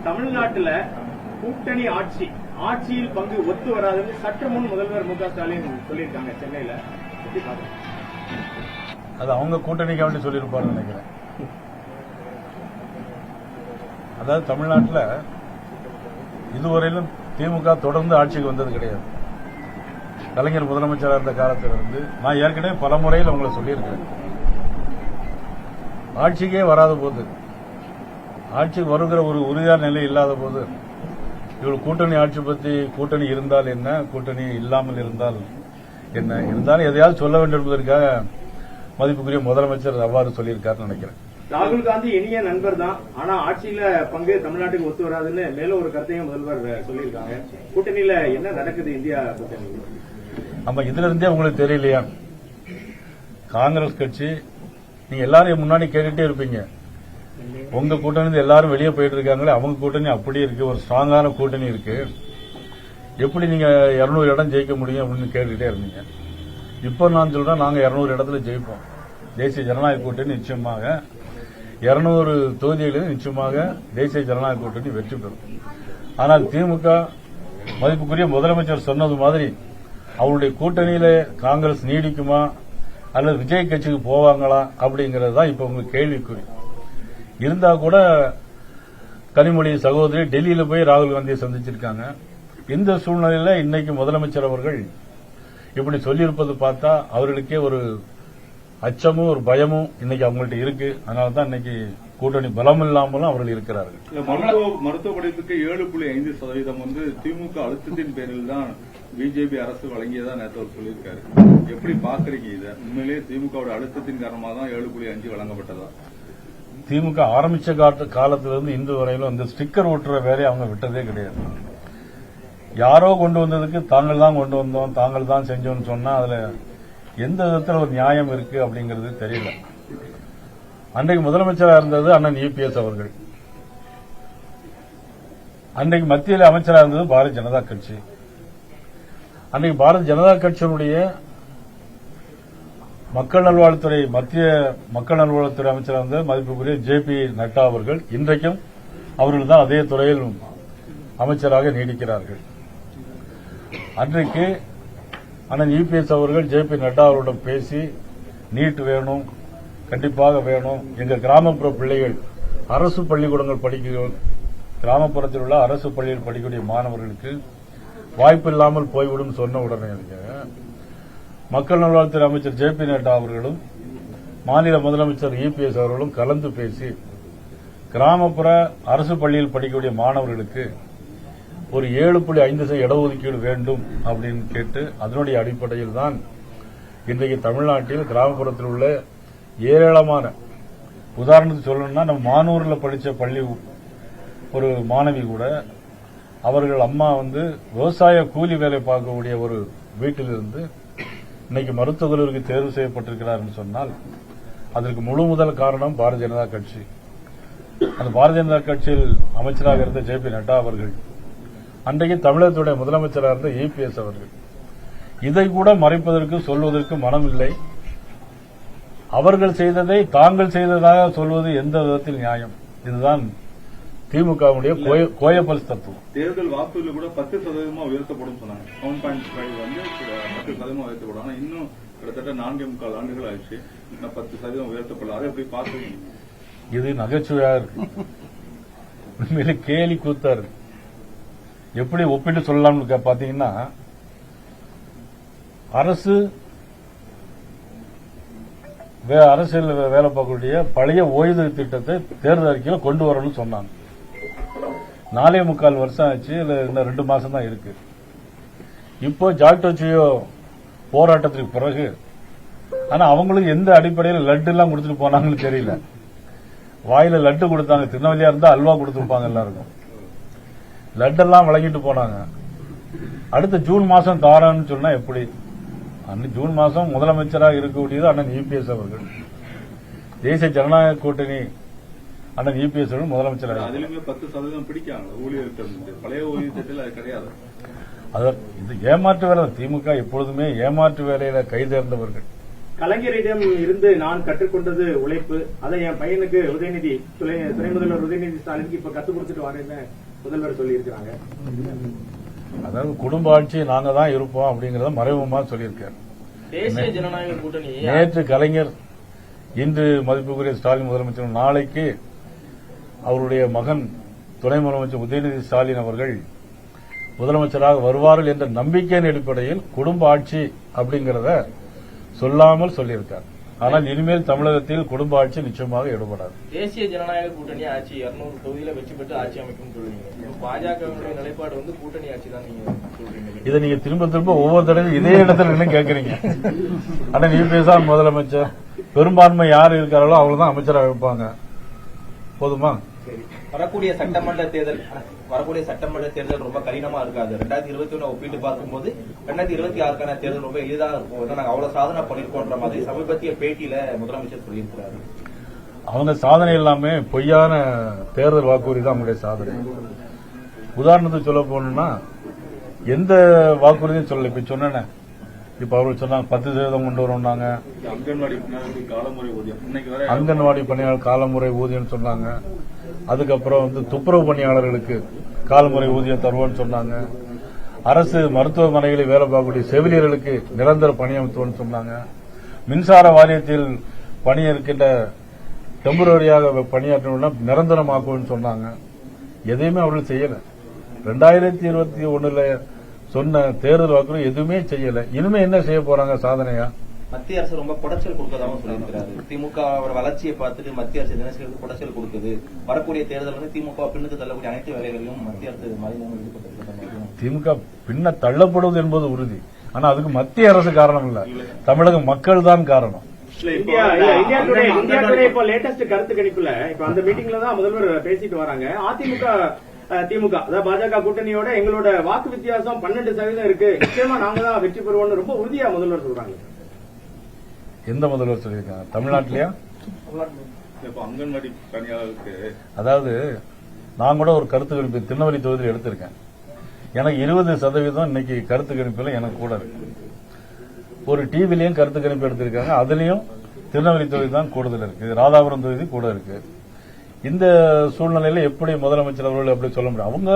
தமிழ்நாட்டுல கூட்டணி ஆட்சியில் பங்கு ஒத்து வராதுன்னு சற்று முன் முதல்வர் மு க ஸ்டாலின் சொல்லியிருக்காங்க சென்னையில. அது அவங்க கூட்டணிக்கு வேண்டி சொல்லியிருப்பாருன்னு நினைக்கிறேன். அதாவது தமிழ்நாட்டில் இதுவரையிலும் திமுக தொடர்ந்து ஆட்சிக்கு வந்தது கிடையாது. கலைஞர் முதலமைச்சராக இருந்த காலத்திலிருந்து நான் ஏற்கனவே பல முறையில் உங்களை சொல்லியிருக்கிறேன். ஆட்சிக்கே வராத போது, ஆட்சிக்கு வருகிற ஒரு உறுதியான நிலை இல்லாத போது, இவள் கூட்டணி ஆட்சி பற்றி கூட்டணி இருந்தால் என்ன, கூட்டணி இல்லாமல் இருந்தால் என்ன, இருந்தாலும் எதையாவது சொல்ல வேண்டும் என்பதற்காக மதிப்புக்குரிய முதலமைச்சர் அவ்வாறு சொல்லியிருக்காருன்னு நினைக்கிறேன். ராகுல் காந்தி இனிய நண்பர் தான், ஆனா ஆட்சியில பங்கு தமிழ்நாட்டுக்கு ஒத்து வராதுன்னு மேலும் ஒரு கருத்தையும் முதல்வர் சொல்லியிருக்காங்க. கூட்டணியில என்ன நடக்குது இந்தியா கூட்டணி? ஆமா, இதுல இருந்தே உங்களுக்கு தெரியலையா? காங்கிரஸ் கட்சி நீங்க எல்லாரும் முன்னாடி கேட்டுட்டே இருப்பீங்க, உங்க கூட்டணி எல்லாரும் வெளியே போயிட்டு இருக்காங்களே, அவங்க கூட்டணி அப்படியே இருக்கு, ஒரு ஸ்ட்ராங்கான கூட்டணி இருக்கு, எப்படி நீங்க 200 இடம் ஜெயிக்க முடியும் அப்படின்னு கேட்டுட்டே இருந்தீங்க. இப்போ நான் சொல்றேன், நாங்க 200 இடத்துல ஜெயிப்போம். தேசிய ஜனநாயக கூட்டணி நிச்சயமாக 200 தொகுதிகளில் நிச்சயமாக தேசிய ஜனநாயக கூட்டணி வெற்றி பெறும். ஆனால் திமுக மதிப்புக்குரிய முதலமைச்சர் சொன்னது மாதிரி அவருடைய கூட்டணியில காங்கிரஸ் நீடிக்குமா அல்லது விஜய் கட்சிக்கு போவாங்களா அப்படிங்கறது தான் இப்ப உங்களுக்கு கேள்விக்குறி. இருந்தா கூட கனிமொழி சகோதரி டெல்லியில போய் ராகுல் காந்தியை சந்திச்சிருக்காங்க. இந்த சூழ்நிலையில இன்னைக்கு முதலமைச்சர் அவர்கள் இப்படி சொல்லியிருப்பது பார்த்தா அவர்களுக்கே ஒரு அச்சமும் ஒரு பயமும் இன்னைக்கு அவங்கள்ட்ட இருக்கு. அதனாலதான் இன்னைக்கு கூட்டணி பலம் இல்லாமலும் அவர்கள் இருக்கிறார்கள். மருத்துவ படிப்புக்கு 7.5% திமுக அழுத்தத்தின் பேரில் தான் பிஜேபி அரசு வழங்கியதா நேற்று அவர் சொல்லியிருக்காரு. எப்படி பாக்குறீங்க இதை? உண்மையிலேயே திமுக அழுத்தத்தின் காரணமாக தான் 7.5 வழங்கப்பட்டதா? திமுக ஆரம்பிச்ச காலத்திலிருந்து இன்று வரையிலும் அந்த ஸ்டிக்கர் ஒட்டுற வேலையை அவங்க விட்டதே கிடையாது. யாரோ கொண்டு வந்ததுக்கு தாங்கள் தான் கொண்டு வந்தோம், தாங்கள் தான் செஞ்சோம்னு சொன்னா அதுல எந்த விதத்தில் ஒரு நியாயம் இருக்கு அப்படிங்கிறது தெரியல. அன்றைக்கு முதலமைச்சராக இருந்தது அண்ணன் இபிஎஸ் அவர்கள், அன்றைக்கு மத்தியில் அமைச்சராக இருந்தது பாரதிய ஜனதா கட்சி. அன்றைக்கு பாரதிய ஜனதா கட்சியினுடைய மக்கள் நல்வாழ்வுத்துறை மத்திய மக்கள் நல்வாழ்வுத்துறை அமைச்சராக இருந்த மதிப்புக்குரிய ஜே.பி. நட்டா அவர்கள் இன்றைக்கும் அவர்கள் தான் அதே துறையில் அமைச்சராக நீடிக்கிறார்கள். அன்றைக்கு அண்ணன் இபிஎஸ் அவர்கள் ஜே.பி. நட்டா அவர்களிடம் பேசி நீட் வேணும், கண்டிப்பாக வேணும், எங்க கிராமப்புற பிள்ளைகள் அரசு பள்ளிக்கூடங்கள் படிக்க, கிராமப்புறத்தில் உள்ள அரசு பள்ளியில் படிக்கக்கூடிய மாணவர்களுக்கு வாய்ப்பு இல்லாமல் போய்விடும் சொன்ன உடனே மக்கள் நல்வாழ்வுத்துறை அமைச்சர் ஜே.பி. நட்டா அவர்களும் மாநில முதலமைச்சர் இபிஎஸ் அவர்களும் கலந்து பேசி கிராமப்புற அரசு பள்ளியில் படிக்கக்கூடிய மாணவர்களுக்கு ஒரு 7.5% இடஒதுக்கீடு வேண்டும் அப்படின்னு கேட்டு அதனுடைய அடிப்படையில் தான் இன்றைக்கு தமிழ்நாட்டில் கிராமப்புறத்தில் உள்ள ஏராளமான, உதாரணத்துக்கு சொல்லணும்னா நம்ம மானூரில் படித்த பள்ளி ஒரு மாணவி கூட அவர்கள் அம்மா விவசாய கூலி வேலை பார்க்கக்கூடிய ஒரு வீட்டிலிருந்து இன்னைக்கு மருத்துவக் கல்லூரிக்கு தேர்வு செய்யப்பட்டிருக்கிறார் என்று சொன்னால் அதற்கு முழு முதல் காரணம் பாரதிய ஜனதா கட்சி. அந்த பாரதிய ஜனதா கட்சியில் அமைச்சராக இருந்த ஜே.பி. நட்டா அவர்கள், அன்றைக்கு தமிழகத்துடைய முதலமைச்சராக இருந்த இபிஎஸ் அவர்கள். இதை கூட மறைப்பதற்கு சொல்வதற்கு மனம் இல்லை. அவர்கள் செய்ததை தாங்கள் செய்ததாக சொல்வது எந்த விதத்தில் நியாயம்? இதுதான் திமுகவுடைய கோயபல்ஸ் தத்துவம். தேர்தல் வாக்குறுதியில் கூட 10% உயர்த்தப்படும் சொன்னாங்க. 7.5 10% உயர்த்தப்படும். ஆனா இன்னும் கிட்டத்தட்ட 4.25 ஆண்டுகள் ஆயிடுச்சு, 10% உயர்த்தப்படல. அதை எப்படி பாக்குறீங்க? இது நகைச்சுவையா இருக்கு, உண்மையிலே கேலி கூத்தா இருக்கு. எப்படி ஒப்பிட்டு சொல்லலாம்னு பாத்தீங்கன்னா, அரசியல் வேலை பார்க்கக்கூடிய பழைய ஓய்வு திட்டத்தை தேர்தல் அறிக்கையில் கொண்டு வரணும்னு சொன்னாங்க. 4.25 வருஷம் ஆச்சு, இல்ல இன்னும் 2 மாசம் தான் இருக்கு. இப்போ ஜாக்டோச்சியோ போராட்டத்திற்கு பிறகு, ஆனா அவங்களுக்கு எந்த அடிப்படையில் லட்டு எல்லாம் கொடுத்துட்டு போனாங்கன்னு தெரியல. வாயில லட்டு கொடுத்தாங்க, திருநெல்வேலியா இருந்தா அல்வா கொடுத்துருப்பாங்க எல்லாருக்கும். லட்டெல்லாம் வழங்கிட்டு போனாங்க. அடுத்த ஜூன் மாசம் தாரான்னு சொன்னா எப்படி? ஜூன் மாசம் முதலமைச்சராக இருக்கக்கூடியது அண்ணன் இபிஎஸ் அவர்கள். தேசிய ஜனநாயக கூட்டணி அண்ணன் இபிஎஸ் அவர்கள் முதலமைச்சராக. 10% பிடிக்காங்க ஊழியர்கள், பழைய ஊழியத்தில் அது கிடையாது. இது ஏமாற்று வேலை. திமுக எப்பொழுதுமே ஏமாற்று வேலையில கைதேர்ந்தவர்கள். கலைஞரிடம் இருந்து நான் கற்றுக்கொண்டது உழைப்பு, அதை என் பையனுக்கு உதயநிதி துணை முதல்வர் உதயநிதி ஸ்டாலினுக்கு இப்ப கத்துக் கொடுத்துட்டு வரேன்னு முதல்வர் சொல்லியிருக்கிறாங்க. அதாவது குடும்ப ஆட்சி நாங்க தான் இருப்போம் அப்படிங்கறத மறைமுகமா சொல்லியிருக்காரு. தேசிய ஜனநாயக கூட்டணி நேற்று கலைஞர், இன்று மதிப்புக்குரிய ஸ்டாலின் முதலமைச்சர், நாளைக்கு அவருடைய மகன் துணை முதலமைச்சர் உதயநிதி ஸ்டாலின் அவர்கள் முதலமைச்சராக வருவார்கள் என்ற நம்பிக்கையின் அடிப்படையில் குடும்ப ஆட்சி அப்படிங்கறத சொல்லாமல் சொல்லியிருக்கார். ஆனால் இனிமேல் தமிழகத்தில் குடும்ப ஆட்சி நிச்சயமாக ஈடுபடாது. தேசிய ஜனநாயக கூட்டணி ஆட்சி 200 தொகுதியில வெற்றி பெற்று ஆட்சி அமைக்கும் சொல்றீங்க. பாஜகவுடைய நிலைப்பாடு வந்து கூட்டணி ஆட்சி தான் நீங்க சொல்றீங்க. இதை நீங்க திரும்ப திரும்ப ஒவ்வொரு தடவை இதே இடத்துல என்ன கேட்கறீங்க? ஆனா நீ பேசாம முதலமைச்சர், பெரும்பான்மை யார் இருக்காங்களோ அவங்க தான் அமைச்சராக வைப்பாங்க. போதுமா? வரக்கூடிய சட்டமன்ற தேர்தல் ரொம்ப கடினமா இருக்காது. 2021 ஒப்பிட்டு பார்க்கும்போது 2026க்கான தேர்தல் ரொம்ப எளிதா இருக்கும். நாங்க அவ்வளவு சாதனை பண்ணிருக்கோன்ற மாதிரி சமீபத்திய பேட்டியில முதலமைச்சர் சொல்லியிருக்கிறாரு. அவங்க சாதனை எல்லாமே பொய்யான தேர்தல் வாக்குறுதி தான் அவங்களுடைய சாதனை. உதாரணத்துக்கு சொல்ல போனோம்னா எந்த வாக்குறுதியும் சொல்லல. இப்ப சொன்னேன், இப்ப அவர்கள் சொன்னாங்க 10% கொண்டு வரோம்னாங்க. அங்கன்வாடி பணியாளர்களுக்கு காலமுறை ஊதியம் இன்னைக்கு வரை அங்கன்வாடி பணியாளர் காலமுறை ஊதியம் சொன்னாங்க. அதுக்கப்புறம் துப்புரவு பணியாளர்களுக்கு காலமுறை ஊதியம் தருவோம்னு சொன்னாங்க. அரசு மருத்துவமனைகளில் வேலை பார்க்கக்கூடிய செவிலியர்களுக்கு நிரந்தர பணியமர்த்துவோம்னு சொன்னாங்க. மின்சார வாரியத்தில் பணியிருக்கின்ற டெம்பரரியாக பணியாற்றணும்னா நிரந்தரமாக்குவோம்னு சொன்னாங்க. எதையுமே அவர்கள் செய்யல. 2021 சொன்ன தேர்தல் வாக்குறுதி எதுவுமே செய்யல. இனிமே என்ன செய்ய போறாங்க சாதனையா? மத்திய அரசு ரொம்ப குடைச்சல் கொடுக்கதாகவும் சொல்லியிருக்கிறாரு. திமுக வளர்ச்சியை பார்த்துட்டு மத்திய அரசு தினசரி குடைச்சல் கொடுக்குது. வரக்கூடிய தேர்தல் வந்து திமுக பின்னுக்கு தள்ளக்கூடிய அனைத்து வேலைகளிலும் மத்திய அரசு மறைமுகமாக ஈடுபட்டிருக்கிறாங்க. திமுக பின்ன தள்ளப்படுவது என்பது உறுதி. ஆனா அதுக்கு மத்திய அரசு காரணம் இல்ல, தமிழக மக்கள் தான் காரணம். இந்தியா டுடே இப்ப லேட்டஸ்ட் கருத்து கணிப்புல இப்ப அந்த மீட்டிங்ல தான் முதல்வர் பேசிட்டு வராங்க. திமுக அதாவது பாஜக கூட்டணியோட எங்களோட வாக்கு வித்தியாசம் 12% இருக்கு, நிச்சயமா நாங்க தான் வெற்றி பெறுவோம்னு ரொம்ப உறுதியா முதல்வர் சொல்றாங்க. எந்த முதல்வர் சொல்லியிருக்காங்க? தமிழ்நாட்டிலயா? அங்கன்வாடி பணியாளருக்கு அதாவது நான் கூட ஒரு கருத்து கணிப்பு திருநெல்வேலி தொகுதியில் எடுத்திருக்கேன். எனக்கு 20% இன்னைக்கு கருத்து கணிப்புல எனக்கு கூட இருக்கு. ஒரு டிவிலையும் கருத்து கணிப்பு எடுத்திருக்காங்க, அதுலயும் திருநெல்வேலி தொகுதி தான் கூடுதல் இருக்கு, ராதாபுரம் தொகுதி கூட இருக்கு. இந்த சூழ்நிலையில எப்படி முதலமைச்சர் அவர்கள் எப்படி சொல்ல முடியும்? அவங்க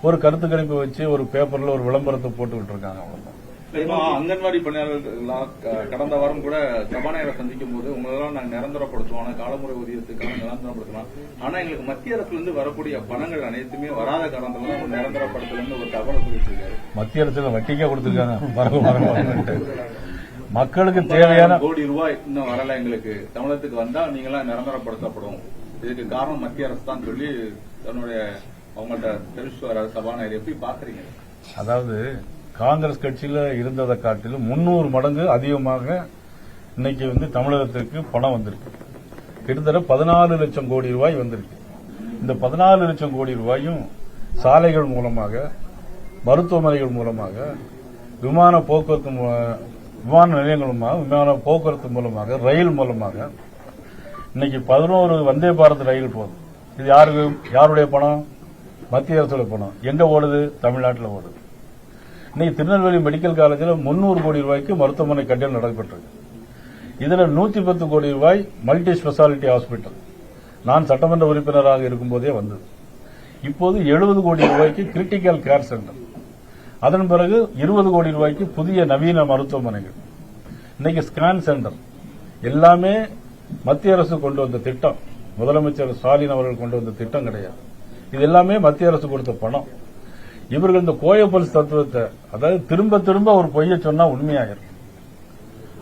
ஒரு கருத்து கணிப்பு வச்சு ஒரு பேப்பர்ல ஒரு விளம்பரத்தை போட்டுக்கிட்டு இருக்காங்க. அங்கன்வாடி பணியாளர்கள் கடந்த வாரம் கூட சபாநாயகரை சந்திக்கும் போது உங்களெல்லாம் நாங்க நிரந்தரப்படுத்துவோம், காலமுறை ஊதியத்துக்கான நிரந்தரப்படுத்தலாம், ஆனா எங்களுக்கு மத்திய அரசுல இருந்து வரக்கூடிய பணங்கள் அனைத்துமே வராத காரணத்துல நிரந்தரப்படுத்தலன்னு ஒரு தகவலை சொல்லிட்டு மத்திய அரசுல வட்டிக்கே கொடுத்திருக்காங்க. மக்களுக்கு தேவையான கோடி ரூபாய் இன்னும் வரல, எங்களுக்கு தமிழகத்துக்கு வந்தா நீங்களாம் நிரந்தரப்படுத்தப்படும், இதுக்கு காரணம் மத்திய அரசு தான் சொல்லி தன்னுடைய அவங்கள்ட்ட தெரிவிச்சு வராது சபாநாயகர். எப்படி பாக்குறீங்க? அதாவது காங்கிரஸ் கட்சியில இருந்ததை காட்டிலும் 300 மடங்கு அதிகமாக இன்னைக்கு தமிழகத்திற்கு பணம் வந்திருக்கு. கிட்டத்தட்ட 14 லட்சம் கோடி ரூபாய் வந்திருக்கு. இந்த 14 லட்சம் கோடி ரூபாயும் சாலைகள் மூலமாக, மருத்துவமனைகள் மூலமாக, விமான நிலையங்கள் மூலமாக, விமான போக்குவரத்து மூலமாக, ரயில் மூலமாக இன்னைக்கு 11 வந்தே பாரத் ரயில் போகுது. இது யாருடைய பணம்? மத்திய அரசோட பணம். எங்க ஓடுது? தமிழ்நாட்டில் ஓடுது. இன்னைக்கு திருநெல்வேலி மெடிக்கல் காலேஜில் 300 கோடி ரூபாய்க்கு மருத்துவமனை கட்டிடம் நடைபெற்றிருக்கு. இதுல 110 கோடி ரூபாய் மல்டி ஸ்பெஷாலிட்டி ஹாஸ்பிட்டல் நான் சட்டமன்ற உறுப்பினராக இருக்கும்போதே வந்தது. இப்போது 70 கோடி ரூபாய்க்கு கிரிட்டிக்கல் கேர் சென்டர், அதன் பிறகு 20 கோடி ரூபாய்க்கு புதிய நவீன மருத்துவமனைகள், இன்னைக்கு ஸ்கேன் சென்டர், எல்லாமே மத்திய அரசு கொண்டு வந்த திட்டம். முதலமைச்சர் ஸ்டாலின் அவர்கள் கொண்டு வந்த திட்டம் கிடையாது. இது எல்லாமே மத்திய அரசு கொடுத்த பணம். இவர்கள் இந்த கோயபல்ஸ் தத்துவத்தை, அதாவது திரும்ப திரும்ப ஒரு பொய்யை சொன்னா உண்மையாயிரும்.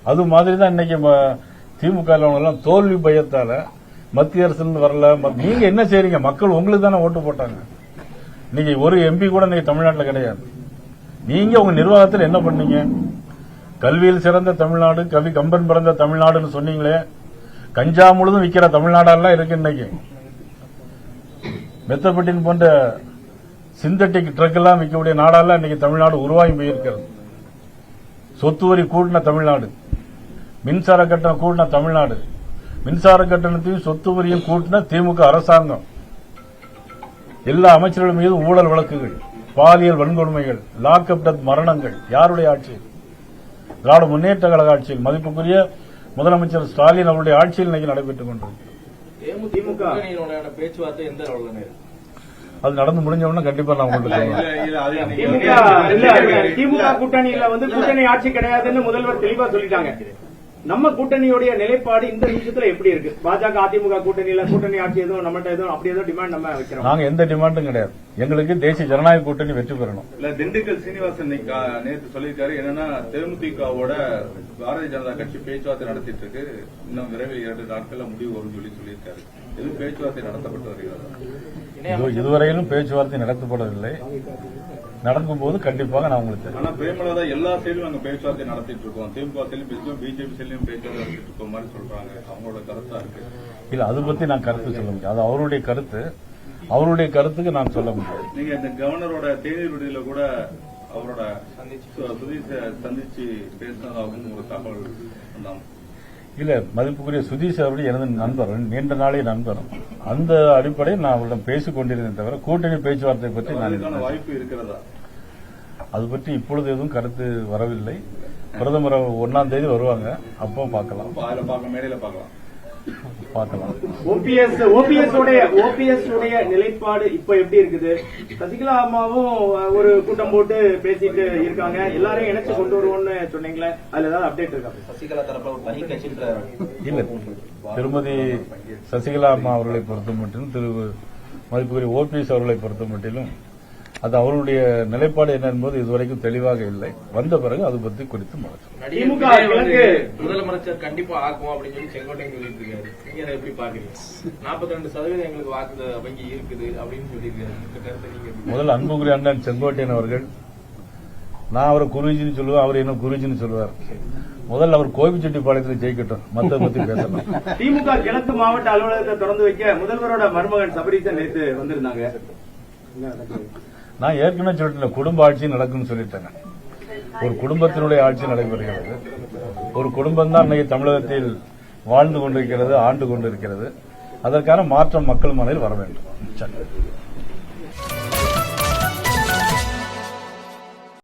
அது மாதிரிதான் இன்னைக்கு திமுக தோல்வி பயத்தால மத்திய அரசு வரல. நீங்க என்ன செய்றீங்க? மக்கள் உங்களுக்கு தானே ஓட்டு போட்டாங்க. நீங்க ஒரு எம்பி கூட இன்னைக்கு தமிழ்நாட்டில் கிடையாது. நீங்க உங்க நிர்வாகத்தில் என்ன பண்ணீங்க? கல்வியில் சிறந்த தமிழ்நாடு, கவி கம்பன் பிறந்த தமிழ்நாடுன்னு சொன்னீங்களே, கஞ்சா முழுதும் விற்கிற தமிழ்நாடெல்லாம் இருக்கு. இன்னைக்கு மெத்தபட்டின் போன்ற சிந்தட்டிக் ட்ரக் எல்லாம் விற்கக்கூடிய நாடெல்லாம் இன்னைக்கு தமிழ்நாடு உருவாகி போயிருக்கிறது. சொத்து வரி கூட்டின தமிழ்நாடு, மின்சார கட்டணம் கூட்டின தமிழ்நாடு, மின்சார கட்டணத்தையும் சொத்து வரியும் கூட்டின திமுக அரசாங்கம். எல்லா அமைச்சர்கள் மீது ஊழல் வழக்குகள், பாலியல் வன்கொடுமைகள், லாக்அப் டெத் மரணங்கள். யாருடைய ஆட்சி? திராவிட முன்னேற்ற கழக ஆட்சியில் மதிப்புக்குரிய முதலமைச்சர் ஸ்டாலின் அவருடைய ஆட்சியில் இன்னைக்கு நடைபெற்றுக் கொண்டிருக்கிறது. திமுக கூட்டணியினோட பேச்சுவார்த்தை எந்த அளவுல இருக்கு? அது நடந்து முடிஞ்சவொன்னா கண்டிப்பா நான் உங்களுக்கு சொல்றேன். திமுக கூட்டணியில கூட்டணி ஆட்சி கிடையாதுன்னு முதல்வர் தெளிவா சொல்லிட்டாங்க. நம்ம கூட்டணியுடைய நிலைப்பாடு இந்த நிமிஷத்துல எப்படி இருக்கு? பாஜக அதிமுக கூட்டணியில கூட்டணி ஆட்சி எதுவும் நம்மகிட்ட எதுவும் அப்படி ஏதோ டிமாண்ட் நம்ம வைக்கிறோம்? நாங்க எந்த டிமாண்டும் கிடையாது. எங்களுக்கு தேசிய ஜனநாயக கூட்டணி வெற்றி பெறணும். இல்ல, திண்டுக்கல் சீனிவாசன் நேற்று சொல்லியிருக்காரு என்னன்னா, தேமுதிகவோட பாரதிய ஜனதா கட்சி பேச்சுவார்த்தை நடத்திட்டு இருக்கு, இன்னும் விரைவில் 2 நாட்கள்ல முடிவு வரும் சொல்லியிருக்காரு. எதுவும் பேச்சுவார்த்தை நடத்தப்பட்டு வருகிறது? இதுவரையிலும் பேச்சுவார்த்தை நடத்தப்படவில்லை. நடக்கும் போது கண்டிப்பாக நான் உங்களுக்கு தெரியும். ஆனா பிரேமலதா எல்லா சைடும் அங்க பேச்சுவார்த்தை நடத்திட்டு இருக்கோம், திமுக சைடும் பேசுவோம், பிஜேபி சைடும் பேச்சுவார்த்தை நடத்திட்டு இருக்கோம் மாதிரி சொல்றாங்க. அவங்களோட கருத்தா இருக்கு. இல்ல, அதை பத்தி நான் கருத்து சொல்ல முடியாது. அது அவருடைய கருத்து. அவருடைய கருத்துக்கு நான் சொல்ல முடியாது. நீங்க இந்த கவர்னரோட தேநீர் விடுதியில கூட அவரோட சந்திச்சு பேசினதாகவும் ஒரு தகவல் வந்தாங்க. இல்ல, மதிப்புக்குரிய சுதீஷ் அவருடைய எனது நண்பர், நீண்ட நாளைய நண்பர். அந்த அடிப்படையில் நான் அவரிடம் பேசிக் கொண்டிருந்தேன் தவிர கூட்டணி பேச்சுவார்த்தை பற்றி நான் வாய்ப்பு இருக்கிறதா? அது பற்றி இப்பொழுது எதுவும் கருத்து வரவில்லை. பிரதமர் 1ஆம் தேதி வருவாங்க, அப்போ பார்க்கலாம். மேடையில பார்க்கலாம். ஓபிஎஸ் உடைய நிலைப்பாடு இப்ப எப்படி இருக்குது? சசிகலா அம்மாவும் ஒரு கூட்டம் போட்டு பேசிட்டு இருக்காங்க, எல்லாரையும் இணைச்சு கொண்டு வருவோம்னு சொன்னீங்களே, அதுல ஏதாவது அப்டேட் இருக்கா? சசிகலா தரப்புல ஒரு தனி கட்சி இல்ல, திருமதி சசிகலா அம்மா அவர்களை பொறுத்த மட்டிலும் திரு மதிப்புக்குரிய ஓபிஎஸ் அவர்களை பொறுத்த மட்டிலும் அது அவருடைய நிலைப்பாடு என்ன என்பது இதுவரைக்கும் தெளிவாக இல்லை. வந்த பிறகு அது பற்றி குறித்து முதலமைச்சர் கண்டிப்பா ஆக்கும் அப்படின்னு சொல்லி செங்கோட்டையன் சொல்லிட்டு இருக்காரு. நீங்க அதை எப்படி பாக்குறீங்க? 42% எங்களுக்கு வாக்கு வங்கி இருக்குது அப்படின்னு சொல்லியிருக்காரு. முதல்ல அன்புக்குரிய அண்ணன் செங்கோட்டையன் அவர்கள், நான் அவரை குருஜின்னு சொல்லுவேன், அவர் என்ன குருஜின்னு சொல்லுவார். முதல்ல அவர் கோபிச்செட்டிப்பாளையத்தில் ஜெயிக்கட்டும், மத்த பத்தி பேசலாம். திமுக கிழக்கு மாவட்ட அலுவலகத்தை திறந்து வைக்க முதல்வரோட மருமகன் சபரீசன் நேற்று வந்திருந்தாங்க. நான் ஏற்கனவே சொல்லிட்டேன், குடும்ப ஆட்சி நடக்கும்னு சொல்லிட்டேன். ஒரு குடும்பத்தினுடைய ஆட்சி நடைபெறுகிறது. ஒரு குடும்பம் தான் இன்னைக்கு தமிழகத்தில் வாழ்ந்து கொண்டிருக்கிறது, ஆண்டு கொண்டிருக்கிறது. அதற்கான மாற்றம் மக்கள் மனதில் வர வேண்டும்.